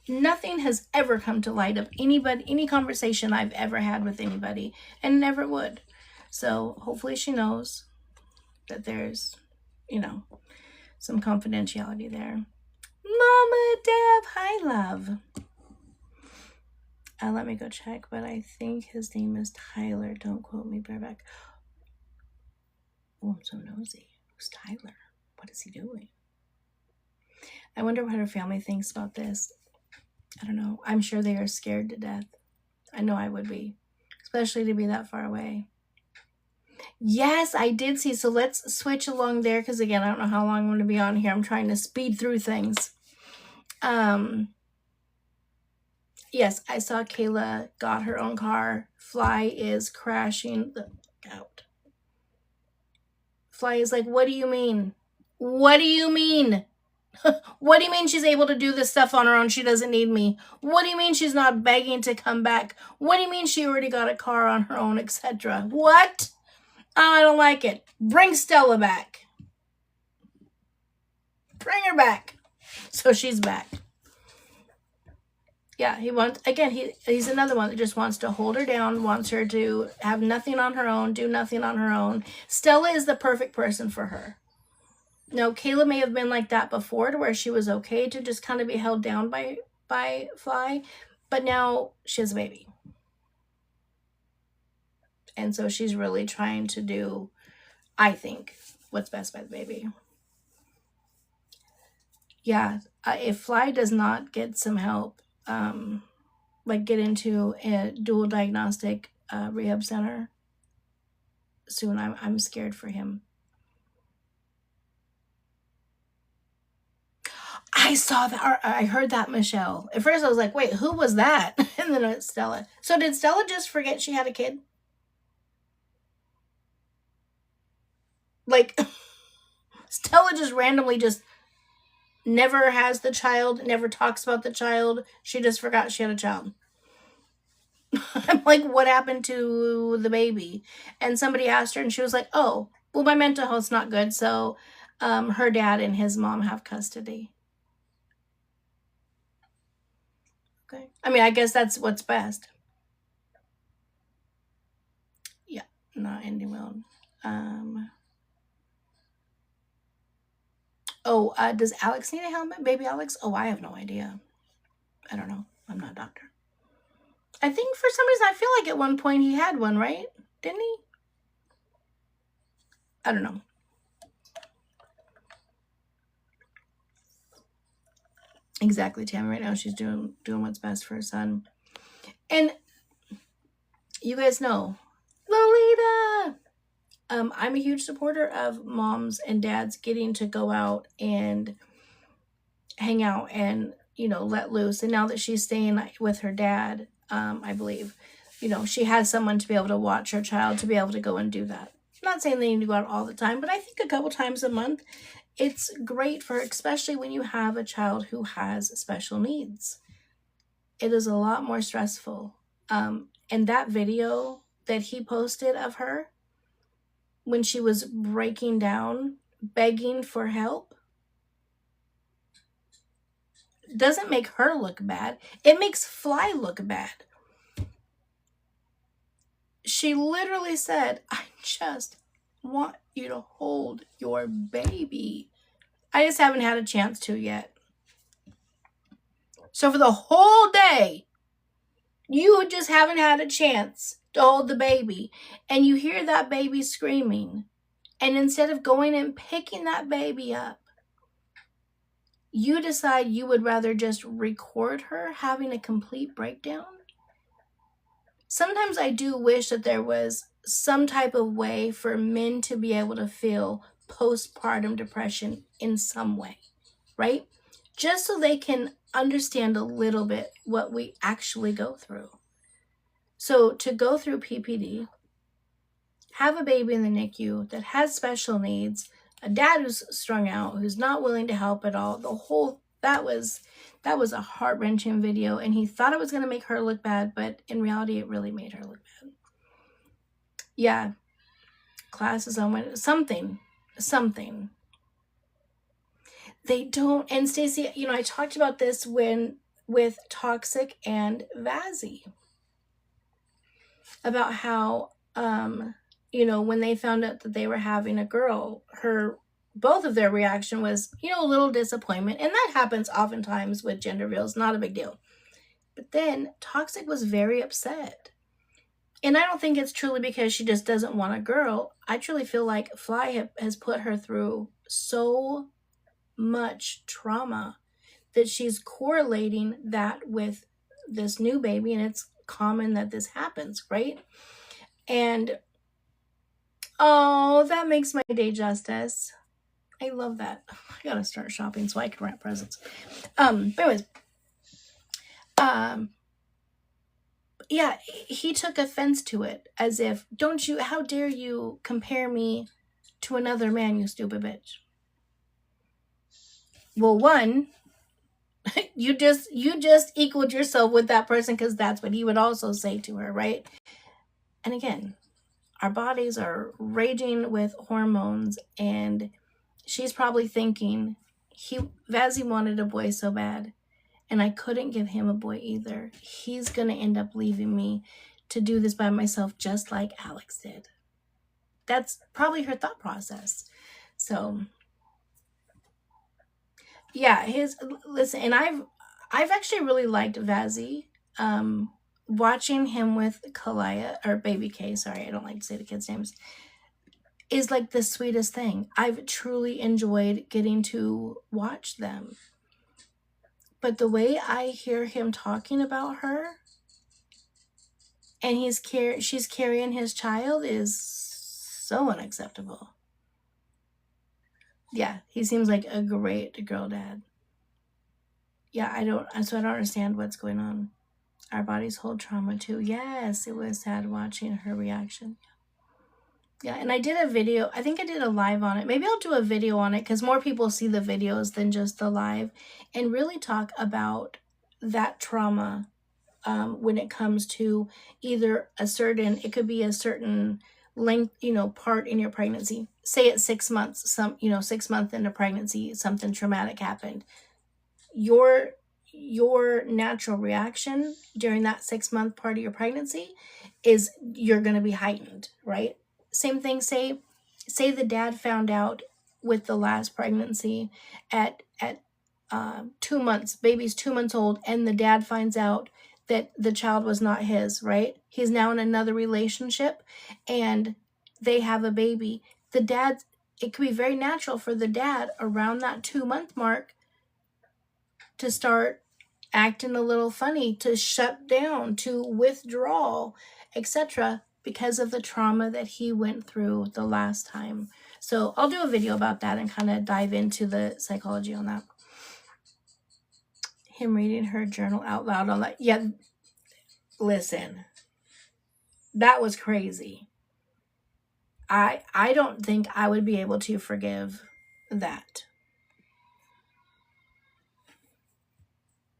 Nothing has ever come to light of any conversation I've ever had with anybody, and never would. So hopefully she knows that there's, some confidentiality there. Mama Deb, hi love. Let me go check, but I think his name is Tyler. Don't quote me, bareback. Oh, I'm so nosy. Who's Tyler? What is he doing? I wonder what her family thinks about this. I don't know. I'm sure they are scared to death. I know I would be, especially to be that far away. Yes, I did see. So let's switch along there, because again, I don't know how long I'm going to be on here. I'm trying to speed through things. Yes, I saw Kayla got her own car. Fly is crashing the out. Fly is like, what do you mean? What do you mean? What do you mean she's able to do this stuff on her own? She doesn't need me. What do you mean she's not begging to come back? What do you mean she already got a car on her own, etc.? What? Oh, I don't like it. Bring Stella back. Bring her back. So she's back. Yeah, he's another one that just wants to hold her down, wants her to have nothing on her own, do nothing on her own. Stella is the perfect person for her. No, Kayla may have been like that before, to where she was okay to just kind of be held down by Fly, but now she has a baby. And so she's really trying to do, I think, what's best by the baby. Yeah, if Fly does not get some help, like get into a dual diagnostic rehab center soon, I'm scared for him. I saw that, or I heard that, Michelle. At first I was like, wait, who was that? And then it's Stella. So did Stella just forget she had a kid? Like, Stella just randomly just never has the child, never talks about the child. She just forgot she had a child. I'm like, what happened to the baby? And somebody asked her, and she was like, oh, well, my mental health's not good, so her dad and his mom have custody. Okay. I mean, I guess that's what's best. Yeah, not ending well. Does Alex need a helmet? Baby Alex? Oh, I have no idea. I don't know. I'm not a doctor. I think for some reason, I feel like at one point he had one, right? Didn't he? I don't know. Exactly, Tammy. Right now, she's doing what's best for her son. And you guys know, Lolita! I'm a huge supporter of moms and dads getting to go out and hang out and, let loose. And now that she's staying with her dad, I believe, she has someone to be able to watch her child, to be able to go and do that. I'm not saying they need to go out all the time, but I think a couple times a month, it's great for, especially when you have a child who has special needs. It is a lot more stressful. And that video that he posted of her, when she was breaking down, begging for help, doesn't make her look bad. It makes Fly look bad. She literally said, I just want you to hold your baby. I just haven't had a chance to yet. So for the whole day, you just haven't had a chance to hold the baby, and you hear that baby screaming. And instead of going and picking that baby up, you decide you would rather just record her having a complete breakdown. Sometimes I do wish that there was some type of way for men to be able to feel postpartum depression in some way, right? Just so they can understand a little bit what we actually go through. So to go through PPD, have a baby in the NICU that has special needs, a dad who's strung out, who's not willing to help at all, that was a heart-wrenching video, and he thought it was going to make her look bad, but in reality it really made her look bad. Yeah, classes on Wednesday, something. They don't, and Stacey, I talked about this with Toxic and Vazzy about how when they found out that they were having a girl, both of their reaction was, a little disappointment. And that happens oftentimes with gender reveals, not a big deal. But then Toxic was very upset. And I don't think it's truly because she just doesn't want a girl. I truly feel like Fly has put her through so much trauma that she's correlating that with this new baby. And it's common that this happens, right? And oh, that makes my day, Justice. I love that. I gotta start shopping so I can wrap presents. But anyways, yeah, he took offense to it as if, how dare you compare me to another man, you stupid bitch. Well, one, you just equaled yourself with that person because that's what he would also say to her, right? And again, our bodies are raging with hormones, and she's probably thinking, Vazzy wanted a boy so bad, and I couldn't give him a boy either. He's going to end up leaving me to do this by myself, just like Alex did. That's probably her thought process. So, yeah, listen, and I've actually really liked Vazzy. Watching him with Kalaya, or Baby K, sorry, I don't like to say the kids' names, is like the sweetest thing. I've truly enjoyed getting to watch them. But the way I hear him talking about her, and she's carrying his child, is so unacceptable. Yeah, he seems like a great girl dad. Yeah, I don't understand what's going on. Our bodies hold trauma too. Yes, it was sad watching her reaction. Yeah, and I did a video. I think I did a live on it. Maybe I'll do a video on it because more people see the videos than just the live, and really talk about that trauma when it comes to either it could be a certain length, part in your pregnancy. Say at 6 months, 6 months into pregnancy, something traumatic happened. Your natural reaction during that 6 month part of your pregnancy is you're going to be heightened, right? Same thing, say the dad found out with the last pregnancy at 2 months, baby's 2 months old, and the dad finds out that the child was not his, right? He's now in another relationship and they have a baby. It could be very natural for the dad around that 2 month mark to start acting a little funny, to shut down, to withdraw, etc., because of the trauma that he went through the last time. So I'll do a video about that and kind of dive into the psychology on that. Him reading her journal out loud on that. Yeah, listen, that was crazy. I don't think I would be able to forgive that.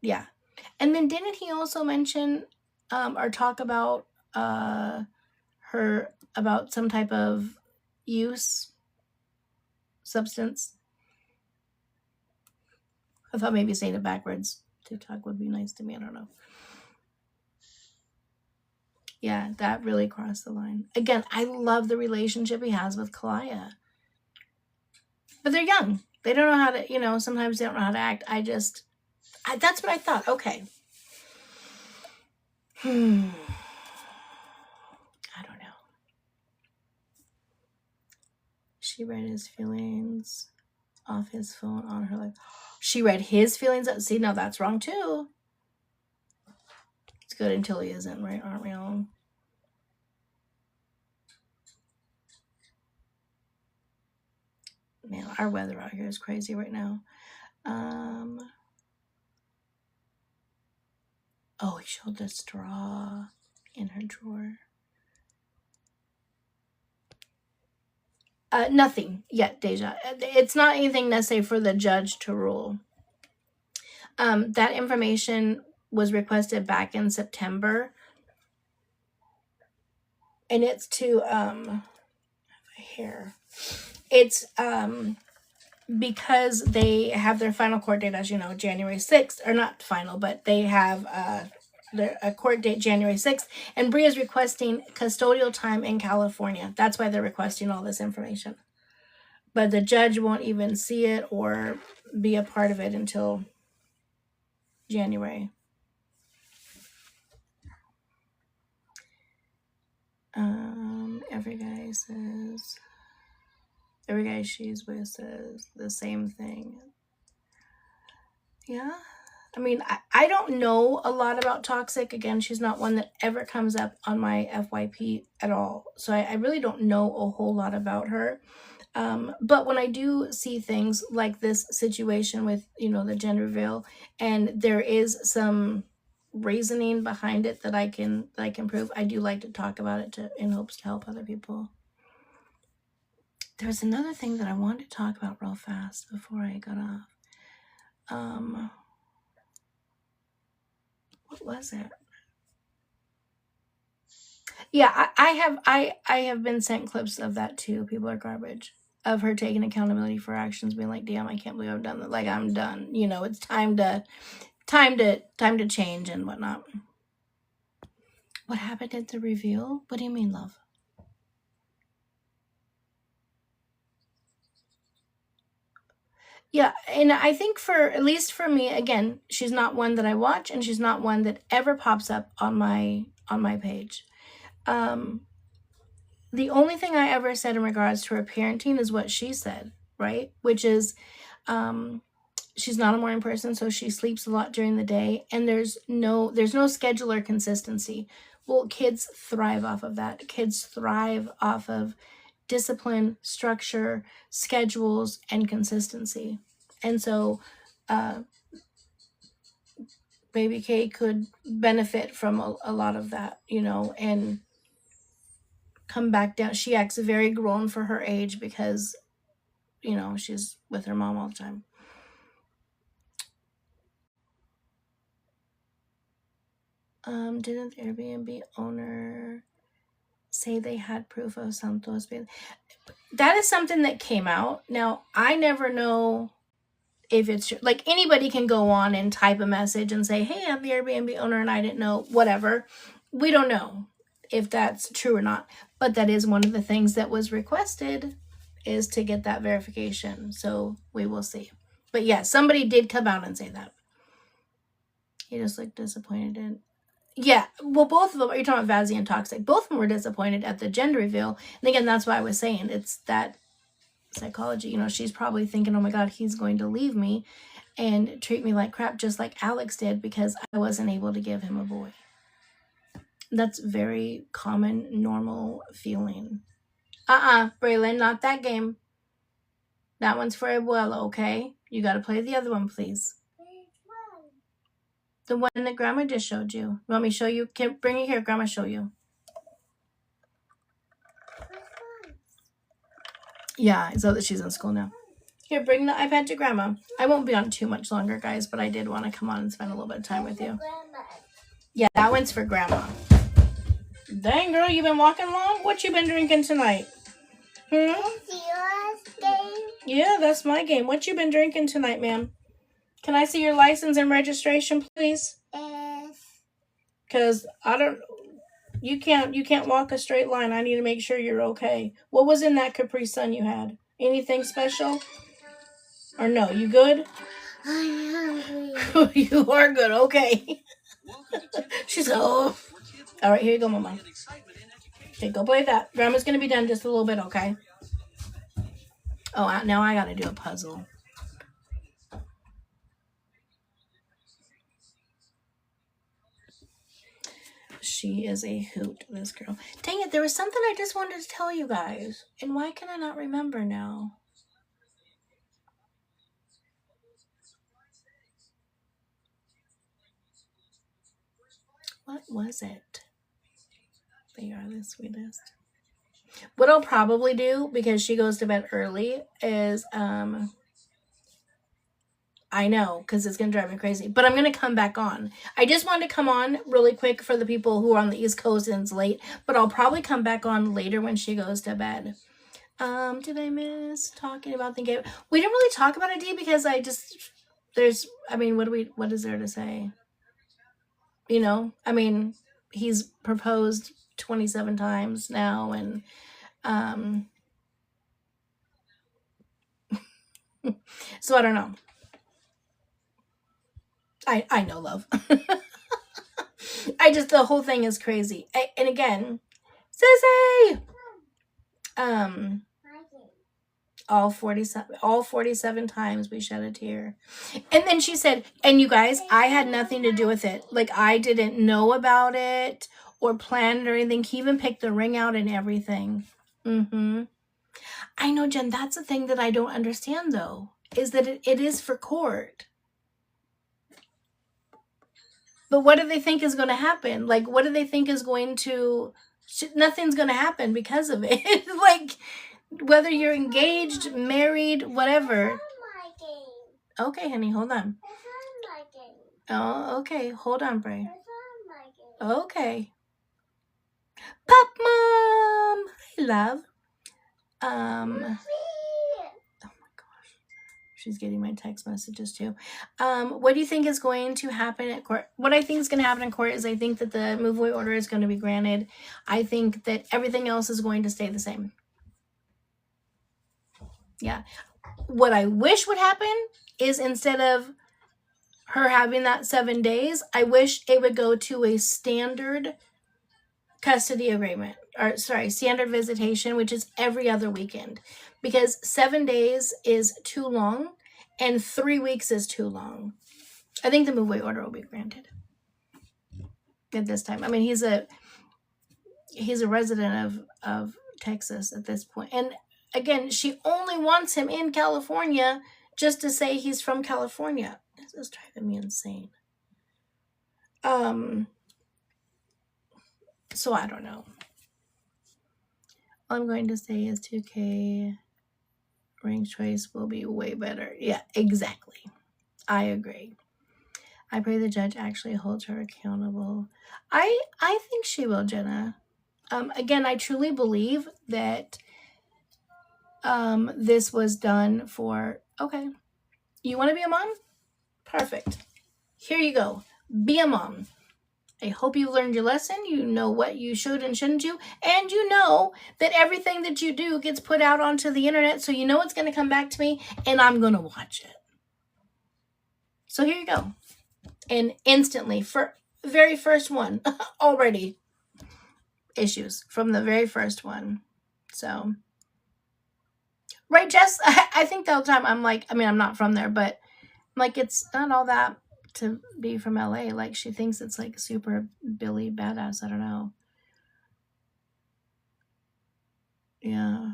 Yeah. And then didn't he also mention or talk about about some type of substance? I thought maybe saying it backwards. TikTok would be nice to me. I don't know. Yeah, that really crossed the line. Again, I love the relationship he has with Kalaya. But they're young. They don't know how to, sometimes they don't know how to act. That's what I thought. Okay. I don't know. She read his feelings off his phone on her life. She read his feelings. See, no, that's wrong too. It's good until he isn't, right? Aren't we all? Man, our weather out here is crazy right now. Oh, he showed the straw in her drawer. Nothing yet, Deja. It's not anything necessary for the judge to rule. That information was requested back in September. And it's to, here. It's, because they have their final court date, as you know, January 6th, or not final, but they have a court date January 6th, and Bri is requesting custodial time in California. That's why they're requesting all this information. But the judge won't even see it or be a part of it until January. Every guy she's with says the same thing. Yeah. I mean, I don't know a lot about toxic. Again, she's not one that ever comes up on my FYP at all. So I really don't know a whole lot about her. But when I do see things like this situation with, the gender reveal, and there is some reasoning behind it that I can prove, I do like to talk about it in hopes to help other people. There's another thing that I wanted to talk about real fast before I got off. What was it? Yeah, I have been sent clips of that too. People are garbage. Of her taking accountability for actions, being like, damn, I can't believe I've done that. Like, I'm done. It's time to change and whatnot. What happened at the reveal? What do you mean, love? Yeah, and I think at least for me, again, she's not one that I watch, and she's not one that ever pops up on my page. The only thing I ever said in regards to her parenting is what she said, right? Which is, she's not a morning person, so she sleeps a lot during the day, and there's no schedule or consistency. Well, kids thrive off of that. Kids thrive off of discipline, structure, schedules, and consistency. And so baby K could benefit from a lot of that, and come back down. She acts very grown for her age because, she's with her mom all the time. Didn't the Airbnb owner say they had proof of Santos being... That is something that came out. Now, I never know if it's true. Like, anybody can go on and type a message and say, hey, I'm the Airbnb owner and I didn't know, whatever. We don't know if that's true or not. But that is one of the things that was requested, is to get that verification. So we will see. But yeah, somebody did come out and say that. He just looked disappointed in... Yeah, well, both of them, are you talking about Vazzy and Toxic? Both of them were disappointed at the gender reveal. And again, that's why I was saying, it's that psychology. She's probably thinking, oh my God, he's going to leave me and treat me like crap, just like Alex did, because I wasn't able to give him a boy. That's very common, normal feeling. Braylon, not that game. That one's for Abuela, okay? You got to play the other one, please. The one that Grandma just showed you. You want me to show you? Bring it here, Grandma, show you. Yeah, it's so that she's in school now. Here, bring the iPad to Grandma. I won't be on too much longer, guys, but I did want to come on and spend a little bit of time with you. Yeah, that one's for Grandma. Dang, girl, you been walking long? What you been drinking tonight? Is yours game? Yeah, that's my game. What you been drinking tonight, ma'am? Can I see your license and registration, please? Yes. Because you can't walk a straight line. I need to make sure you're okay. What was in that Capri Sun you had? Anything special? Or no, you good? I'm hungry. You are good. Okay. She's oh. All right, here you go, Mama. Okay, go play with that. Grandma's gonna be done just a little bit, okay? Oh, now I gotta do a puzzle. She is a hoot, this girl. Dang it, there was something I just wanted to tell you guys. And why can I not remember now? What was it? They are the sweetest. What I'll probably do, because she goes to bed early, is I know, because it's gonna drive me crazy. But I'm gonna come back on. I just wanted to come on really quick for the people who are on the East Coast and it's late. But I'll probably come back on later when she goes to bed. Did I miss talking about the game? We didn't really talk about it, D, because what is there to say? You know, I mean, he's proposed 27 times now, and so I don't know. I know, love. The whole thing is crazy. And again, Sissy! All 47 times we shed a tear. And then she said, and you guys, I had nothing to do with it. Like, I didn't know about it or plan it or anything. He even picked the ring out and everything. I know, Jen, that's the thing that I don't understand, though, is that it is for court. But what do they think is going to happen? Like, what do they think is going to... Nothing's going to happen because of it. Like, whether you're engaged, married, whatever. Okay, honey, hold on. Oh, okay. Hold on, Bray. Okay. Pop Mom! Hi, love. Oh my gosh. She's getting my text messages too. What do you think is going to happen at court? What I think is going to happen in court is I think that the move away order is going to be granted. I think that everything else is going to stay the same. Yeah. What I wish would happen is instead of her having that 7 days, I wish it would go to a standard custody agreement, or standard visitation, which is every other weekend, because 7 days is too long and 3 weeks is too long. I think the move away order will be granted at this time. I mean, he's a resident of Texas at this point. And again, she only wants him in California just to say he's from California. This is driving me insane. So I don't know. All I'm going to say is 2K ring choice will be way better. Yeah, exactly. I agree. I pray the judge actually holds her accountable. I think she will, Jenna. Again, I truly believe that this was done for, okay, you want to be a mom? Perfect. Here you go. Be a mom. I hope you learned your lesson. You know what you should and shouldn't do. And you know that everything that you do gets put out onto the internet. So you know it's going to come back to me and I'm going to watch it. So here you go. And instantly, for very first one, already issues from the very first one. So, right, Jess? I think the whole time I'm like, I mean, I'm not from there, but like, it's not all that to be from LA. Like, she thinks it's like super Billy badass. I don't know. Yeah.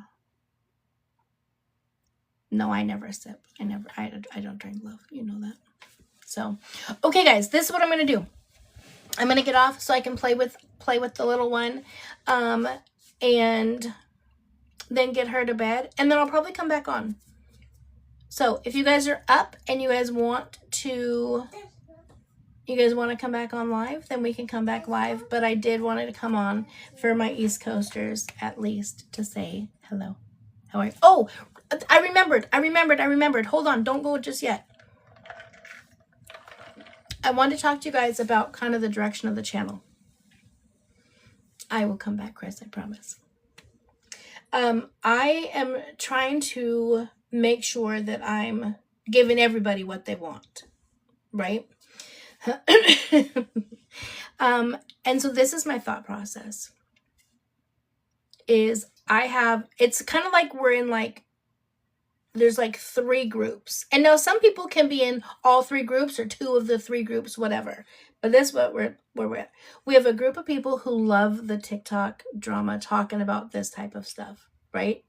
No, I never sip. I don't drink, love. You know that. So, okay, guys, this is what I'm going to do. I'm going to get off so I can play with the little one. And then get her to bed. And then I'll probably come back on. So, if you guys are up and you guys want to come back on live, then we can come back live. But I did want to come on for my East Coasters at least to say hello. How are you? Oh, I remembered. Hold on. Don't go just yet. I want to talk to you guys about kind of the direction of the channel. I will come back, Chris. I promise. I am trying to make sure that I'm giving everybody what they want, right? And so this is my thought process is it's kind of like we're in like, there's like 3 groups. And now some people can be in all 3 groups or 2 of the 3 groups, whatever. But this is what where we're at. We have a group of people who love the TikTok drama talking about this type of stuff, right?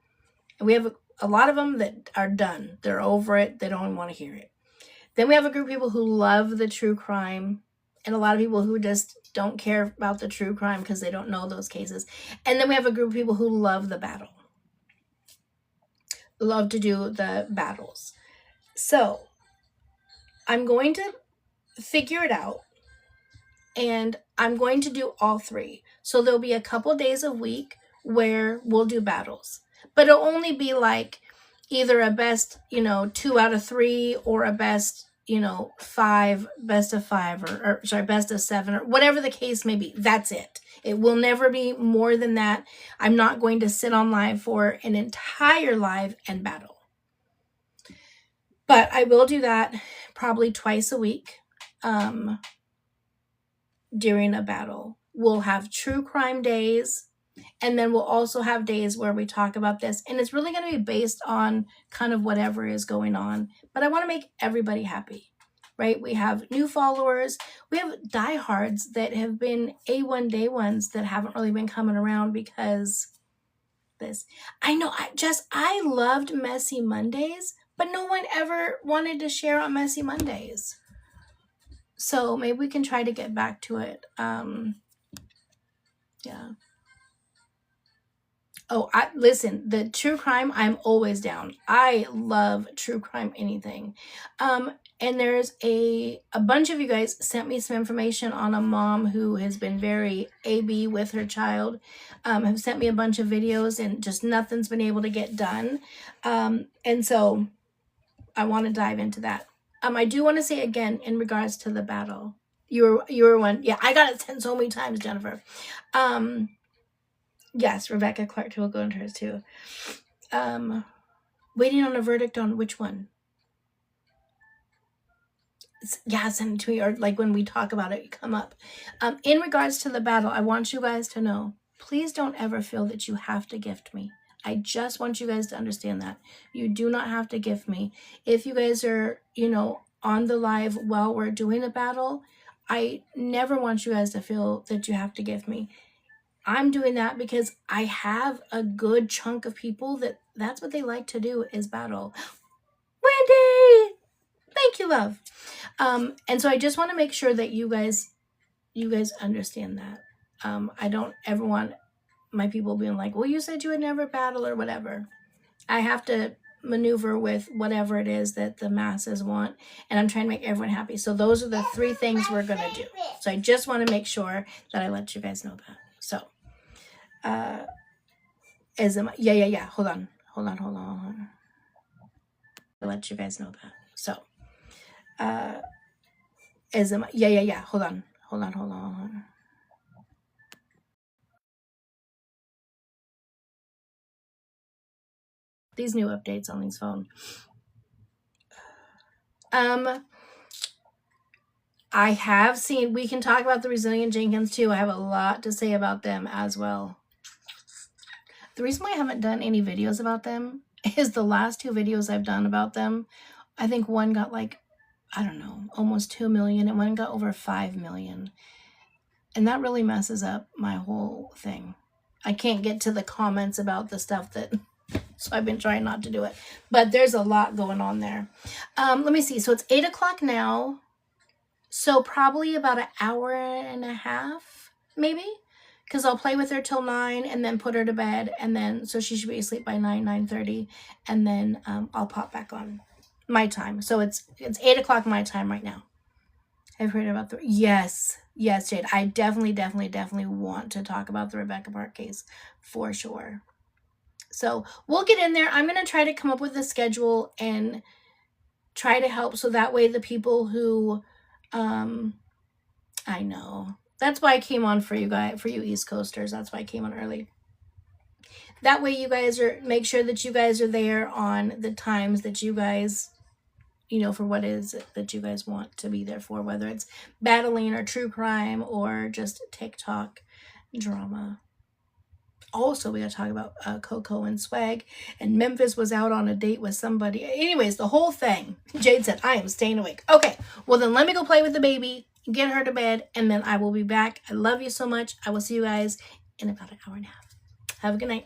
And we have a lot of them that are done. They're over it. They don't want to hear it. Then we have a group of people who love the true crime, and a lot of people who just don't care about the true crime because they don't know those cases. And then we have a group of people who love the battle, love to do the battles. So I'm going to figure it out, and I'm going to do all 3. So there'll be a couple days a week where we'll do battles, but it'll only be like either a best, 2 out of 3 or a best, 5, best of 5, or sorry, best of 7, or whatever the case may be. That's it. It will never be more than that. I'm not going to sit on live for an entire live and battle. But I will do that probably twice a week during a battle. We'll have true crime days, and then we'll also have days where we talk about this. And it's really going to be based on kind of whatever is going on. But I want to make everybody happy, right? We have new followers. We have diehards that have been A1 day ones that haven't really been coming around because this. I know, I loved Messy Mondays, but no one ever wanted to share on Messy Mondays. So maybe we can try to get back to it. Yeah. Oh, listen, the true crime, I'm always down. I love true crime anything. And there's a bunch of you guys sent me some information on a mom who has been very AB with her child, have sent me a bunch of videos, and just nothing's been able to get done. And so I want to dive into that. I do want to say again, in regards to the battle, you were one. Yeah, I got it sent so many times, Jennifer. Yes, Rebecca Clark will go into hers too. Waiting on a verdict on which one? Yeah, send it to me, or like when we talk about it, come up. In regards to the battle, I want you guys to know, please don't ever feel that you have to gift me. I just want you guys to understand that. You do not have to gift me. If you guys are, on the live while we're doing a battle, I never want you guys to feel that you have to gift me. I'm doing that because I have a good chunk of people that's what they like to do is battle. Wendy! Thank you, love. And so I just want to make sure that you guys understand that. I don't ever want my people being like, well, you said you would never battle or whatever. I have to maneuver with whatever it is that the masses want, and I'm trying to make everyone happy. So those are the 3 things we're going to do. So I just want to make sure that I let you guys know that. So, yeah. Hold on. I'll let you guys know that. So, yeah. Hold on. These new updates on these phones. I have seen, we can talk about the Resilient Jenkins too. I have a lot to say about them as well. The reason why I haven't done any videos about them is the last 2 videos I've done about them, I think one got like, I don't know, almost 2 million, and one got over 5 million. And that really messes up my whole thing. I can't get to the comments about the stuff that, so I've been trying not to do it. But there's a lot going on there. Let me see. So it's 8 o'clock now. So probably about an hour and a half, maybe. Because I'll play with her till 9 and then put her to bed. And then, so she should be asleep by 9:30. And then I'll pop back on my time. So it's 8 o'clock my time right now. I've heard about the, yes, Jade. I definitely want to talk about the Rebecca Park case for sure. So we'll get in there. I'm going to try to come up with a schedule and try to help. So that way the people who, I know. That's why I came on for you guys, for you East Coasters. That's why I came on early. That way you guys make sure that you guys are there on the times that you guys for what it is that you guys want to be there for, whether it's battling or true crime or just TikTok drama. Also, we gotta talk about Coco and Swag, and Memphis was out on a date with somebody. Anyways, the whole thing. Jade said, I am staying awake. Okay, well then let me go play with the baby, get her to bed, and then I will be back. I love you so much. I will see you guys in about an hour and a half. Have a good night.